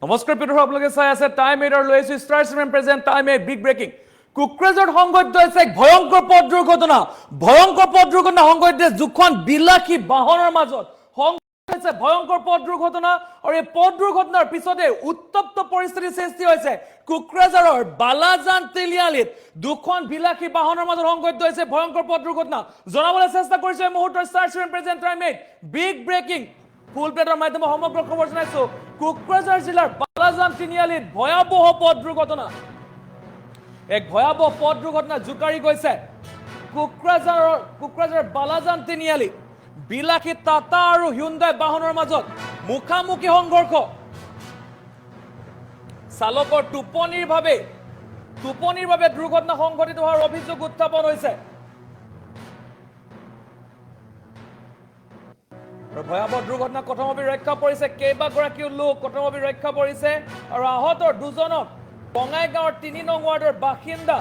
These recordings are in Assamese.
নমস্কাৰ পিতৃ আপোনালোকে চাই আছে টাইম 8 আৰু লৈ আছো star cinema present time 8 big breaking কুকৰাঝাৰত সংঘটিত হৈছে এক ভয়ংকৰ পথ দুৰ্ঘটনা সংঘটিত দুখন বিলাসী বাহনৰ মাজত হৈছে ভয়ংকৰ পথ দুৰ্ঘটনা আৰু এই পথ দুৰ্ঘটনাৰ পিছতে উত্তপ্ত পৰিস্থিতিৰ সৃষ্টি হৈছে কুকৰাঝাৰৰ বালাজান তিলিয়ালিত দুখন বিলাসী বাহনৰ মাজত সংঘটিত হৈছে ভয়ংকৰ পথ দুৰ্ঘটনা জনাবলৈ চেষ্টা কৰিছে এই মুহূৰ্তৰ star cinema present time 8 big breaking full প্লেটৰ মাধ্যমে সমগ্ৰ খবৰ জনাইছো কুকৰাঝাৰ জিলাৰ বালাজান তিনিআলিত ভয়াবহ পথ দুৰ্ঘটনা এক ভয়াবহ পথ দুৰ্ঘটনা জুকাৰি গৈছে কুকৰাঝাৰ বালাজান তিনিআলি বিলাসী টাটা আৰু হিউণ্ডাই বাহনৰ মাজত মুখামুখি সংঘৰ্ষ চালকৰ টোপনিৰ বাবে দুৰ্ঘটনা সংঘটিত হোৱাৰ অভিযোগ উত্থাপন হৈছে ভয়াবহ দুৰ্ঘটনা কথমভাৱে ৰক্ষা পৰিছে কেইবাগৰাকীও লোক কথমভাৱে ৰক্ষা পৰিছে আৰু আহতৰ দুজনক বঙাইগাঁৱৰ ৩ নং ৱাৰ্ডৰ বাসিন্দা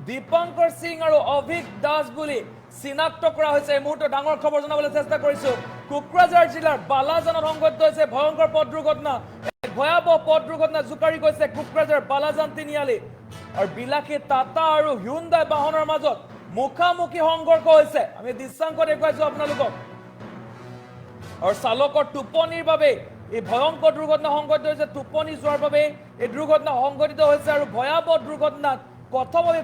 দীপঙ্কৰ সিং আৰু অভিক দাস বুলি চিনাক্ত কৰা হৈছে এই মুহূৰ্তত ডাঙৰ খবৰ জনাবলৈ চেষ্টা কৰিছো কুকৰাঝাৰ জিলাৰ বালাজানত সংঘটিত হৈছে ভয়ংকৰ পথ দুৰ্ঘটনা ভয়াবহ পথ দুৰ্ঘটনা জুকাৰি গৈছে কুকৰাঝাৰ বালাজান তিনিআলি আৰু বিলাসী টাটা আৰু হিউণ্ডাই বাহনৰ মাজত মুখামুখি সংঘৰ্ষ হৈছে আমি দৃশ্যাংশ দেখুৱাইছো আপোনালোকক আৰু চালকৰ টোপনিৰ বাবে এই ভয়ংকৰ দুৰ্ঘটনা সংঘটিত হৈছে টোপনি যোৱাৰ বাবে এই দুৰ্ঘটনা সংঘটিত হৈছে আৰু ভয়াবহ দুৰ্ঘটনাত কথমভাৱে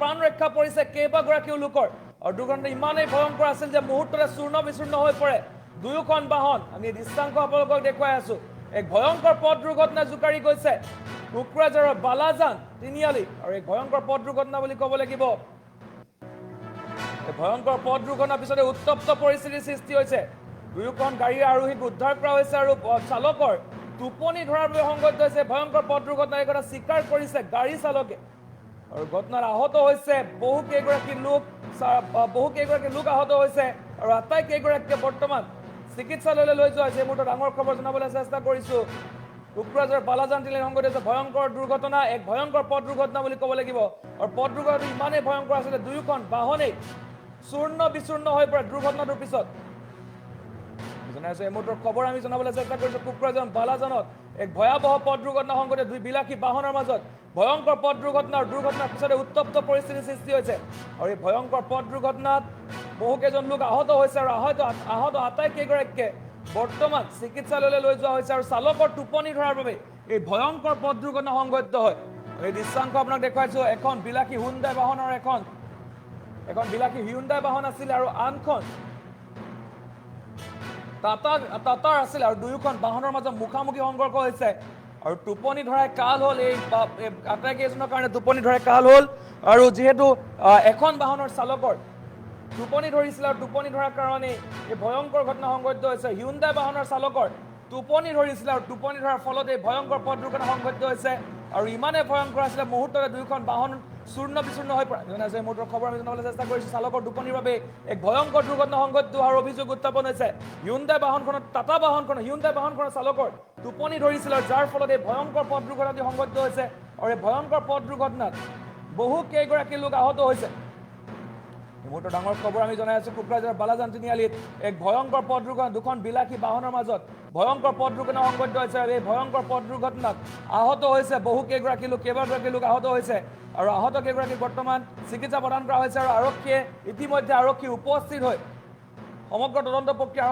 প্ৰাণ ৰক্ষা পৰিছে কেইবাগৰাকীও লোকৰ আৰু দুৰ্ঘটনা ইমানেই ভয়ংকৰ আছিল যে মুহূৰ্ততে চূৰ্ণ বিচূৰ্ণ হৈ পৰে দুয়োখন বাহন আমি দৃশ্যাংশ আপোনালোকক দেখুৱাই আছো এক ভয়ংকৰ পথ দুৰ্ঘটনা জুকাৰি গৈছে কুকৰাঝাৰৰ বালাজান তিনিআলি আৰু এক ভয়ংকৰ পথ দুৰ্ঘটনা বুলি ক'ব লাগিব এই ভয়ংকৰ পথ দুৰ্ঘটনাৰ পিছতে উত্তপ্ত পৰিস্থিতিৰ সৃষ্টি হৈছে দুয়োখন গাড়ীৰ আৰোহীক উদ্ধাৰ কৰা হৈছে আৰু চালকৰ টোপনি ধৰাৰ বাবে সংঘটিত হৈছে ভয়ংকৰ পথ দুৰ্ঘটনা এই কথা স্বীকাৰ কৰিছে গাড়ী চালকে আৰু ঘটনাত আহত হৈছে বহু কেইগৰাকী লোক আহত হৈছে আৰু আটাইকেইগৰাকীকে বৰ্তমান চিকিৎসালয়লৈ লৈ যোৱা হৈছে এই মুহূৰ্তত ডাঙৰ খবৰ জনাবলৈ চেষ্টা কৰিছো কুকৰাঝাৰ বালাজান তিনিআলিত সংঘটিত হৈছে ভয়ংকৰ দুৰ্ঘটনা এক ভয়ংকৰ পথ দুৰ্ঘটনা বুলি ক'ব লাগিব আৰু পথ দুৰ্ঘটনা ইমানেই ভয়ংকৰ আছিলে দুয়োখন বাহনেই চূৰ্ণ বিচূৰ্ণ হৈ পৰে দুৰ্ঘটনাটোৰ পিছত এই মুহূৰ্তৰ খবৰ আমি জনাবলৈ চেষ্টা কৰিছো কুকৰাঝাৰ বালাজানত এক ভয়াবহ পথ দুৰ্ঘটনা সংঘটিত দুই বিলাসী বাহনৰ মাজত ভয়ংকৰ পথ দুৰ্ঘটনাৰ পিছতে উত্তপ্ত পৰিস্থিতিৰ সৃষ্টি হৈছে আৰু এই ভয়ংকৰ পথ দুৰ্ঘটনাত বহুকেইজন লোক আহত হৈছে আৰু আহত আটাইকেইগৰাকীকে বৰ্তমান চিকিৎসালয়লৈ লৈ যোৱা হৈছে আৰু চালকৰ টোপনি ধৰাৰ বাবে এই ভয়ংকৰ পথ দুৰ্ঘটনা সংঘটিত হয় এই দৃশ্যাংশ আপোনাক দেখুৱাইছো এখন বিলাসী হিউণ্ডাই বাহনৰ এখন বিলাসী হিউণ্ডাই বাহন আছিল আৰু আনখন টাটাৰ আছিল আৰু দুয়োখন বাহনৰ মাজত মুখামুখি সংঘৰ্ষ হৈছে আৰু টোপনি ধৰাই কাল হ'ল এই আটাইকেইজনৰ কাৰণে টোপনি ধৰাই কাল হ'ল আৰু যিহেতু এখন বাহনৰ চালকৰ টোপনি ধৰিছিল আৰু টোপনি ধৰাৰ কাৰণে এই ভয়ংকৰ ঘটনা সংঘটিত হৈছে হিউণ্ডাই বাহনৰ চালকৰ টোপনি ধৰিছিল আৰু টোপনি ধৰাৰ ফলত এই ভয়ংকৰ পথ দুৰ্ঘটনা সংঘটিত হৈছে আৰু ইমানেই ভয়ংকৰ আছিলে মুহূৰ্ততে দুয়োখন বাহন চূৰ্ণ বিচূৰ্ণ হৈ পৰে এই মুহূৰ্তৰ খবৰ আমি জনাবলৈ চেষ্টা কৰিছো চালকৰ টোপনিৰ বাবে এক ভয়ংকৰ দুৰ্ঘটনা সংঘটিত হোৱাৰ অভিযোগ উত্থাপন হৈছে হিউণ্ডাই বাহনখনৰ চালকৰ টোপনি ধৰিছিল আৰু যাৰ ফলত এই ভয়ংকৰ পথ দুৰ্ঘটনা সংঘটিত হৈছে আৰু এই ভয়ংকৰ পথ দুৰ্ঘটনাত বহু কেইগৰাকী লোক আহত হৈছে এই মুহূৰ্তৰ ডাঙৰ খবৰ আমি জনাই আছো কুকৰাঝাৰ বালাজান তিনিআলিত এক ভয়ংকৰ পথ দুৰ্ঘটনা দুখন বিলাসী বাহনৰ মাজত ভয়ংকৰ পথ দুৰ্ঘটনা সংঘটিত হৈছে আৰু এই ভয়ংকৰ পথ দুৰ্ঘটনাত আহত হৈছে বহু কেইগৰাকী লোক কেইবাগৰাকী লোক আহত হৈছে আৰু আহত কেইগৰাকী বৰ্তমান চিকিৎসা প্ৰদান কৰা হৈছে আৰু আৰক্ষীয়ে ইতিমধ্যে উপস্থিত হৈ সমগ্ৰ তদন্ত প্ৰক্ৰিয়া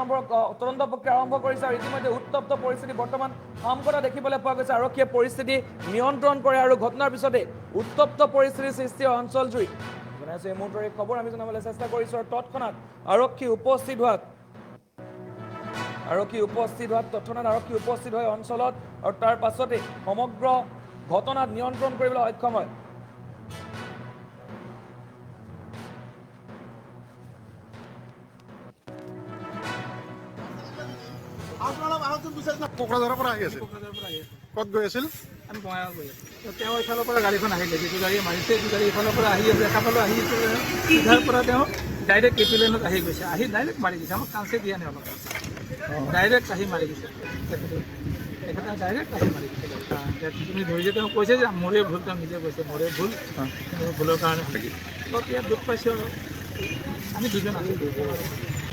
আৰম্ভ কৰিছে আৰু ইতিমধ্যে উত্তপ্ত পৰিস্থিতি বৰ্তমান সামগ্ৰা দেখিবলৈ পোৱা গৈছে আৰক্ষীয়ে পৰিস্থিতি নিয়ন্ত্ৰণ কৰে আৰু ঘটনাৰ পিছতে উত্তপ্ত পৰিস্থিতিৰ সৃষ্টি হয় অঞ্চলজুৰি জনাইছো এই মুহূৰ্তৰ এই খবৰ আমি জনাবলৈ চেষ্টা কৰিছো আৰু তৎক্ষণাত আৰক্ষী উপস্থিত হৈ অঞ্চলত আৰু তাৰ পাছতে সমগ্ৰ ঘটনাত নিয়ন্ত্ৰণ কৰিবলৈ সক্ষম হয় কোকৰাঝাৰৰ পৰা আহি আছে ক'ত গৈ আছিল আমি বঙাইগাঁও গৈ আছোঁ তেওঁ এইফালৰ পৰা গাড়ীখন আহিলে যিটো গাড়ী মাৰিছে এইটো গাড়ী এইফালৰ পৰা আহি আছে এফালে আহি আছে সিধাৰ পৰা তেওঁ ডাইৰেক্ট এপি লাইনত আহি গৈছে আহি ডাইৰেক্ট মাৰি গৈছে আমাক চান্সে দিয়া নাই অলপ ডাইৰেক্ট আহি মাৰি গৈছে তেখেতে ডাইৰেক্ট আহি মাৰি গৈছে তুমি ধৰিছে তেওঁ কৈছে যে মোৰে ভুল তেওঁ নিজে কৈছে মোৰে ভুল ভুলৰ কাৰণে অলপ ইয়াত দুখ পাইছোঁ আৰু আমি দুজন আছোঁ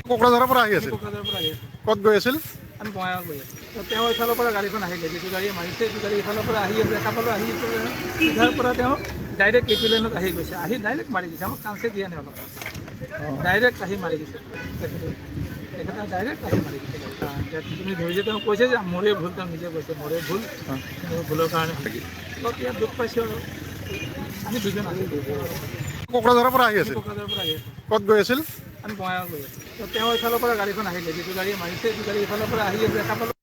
কোকৰাঝাৰৰ পৰা আহি আছে কোকৰাঝাৰৰ পৰা আহি আছোঁ ক'ত গৈ আছিল আমি বঙাইগাঁও গৈ আছোঁ তো তেওঁ এইফালৰ পৰা গাড়ীখন আহিলে, যিটো গাড়ীয়ে মাৰিছে সেইটো গাড়ী ইফালৰ পৰা আহি আছে, দেখা পালোঁ আহি আছে, সিধাৰ পৰা তেওঁ ডাইৰেক্ট এপি লাইনত আহি গৈছে, আহি ডাইৰেক্ট মাৰি দিছে, আমাক চান্সে দিয়া নাই অলপ, ডাইৰেক্ট আহি মাৰি দিছে তেখেতে ডাইৰেক্ট আহি মাৰি দিছে। তুমি ধৰিছে তেওঁ কৈছে যে মোৰে ভুল, তেওঁ নিজে কৈছে মোৰে ভুল, মোৰ ভুলৰ কাৰণে অলপ ইয়াত দুখ পাইছোঁ আৰু আমি দুজন আহিলোঁ, কোকৰাঝাৰৰ পৰা আহি আছিল। কোকৰাঝাৰৰ পৰা আহি আছোঁ, ক'ত গৈ আছিল? আমি বঙাইগাঁও গৈ আছোঁ। তো তেওঁ এইফালৰ পৰা গাড়ীখন আহিলে, যিটো গাড়ীয়ে মাৰিছে সেইটো গাড়ী ইফালৰ পৰা আহি আছে, দেখা পালোঁ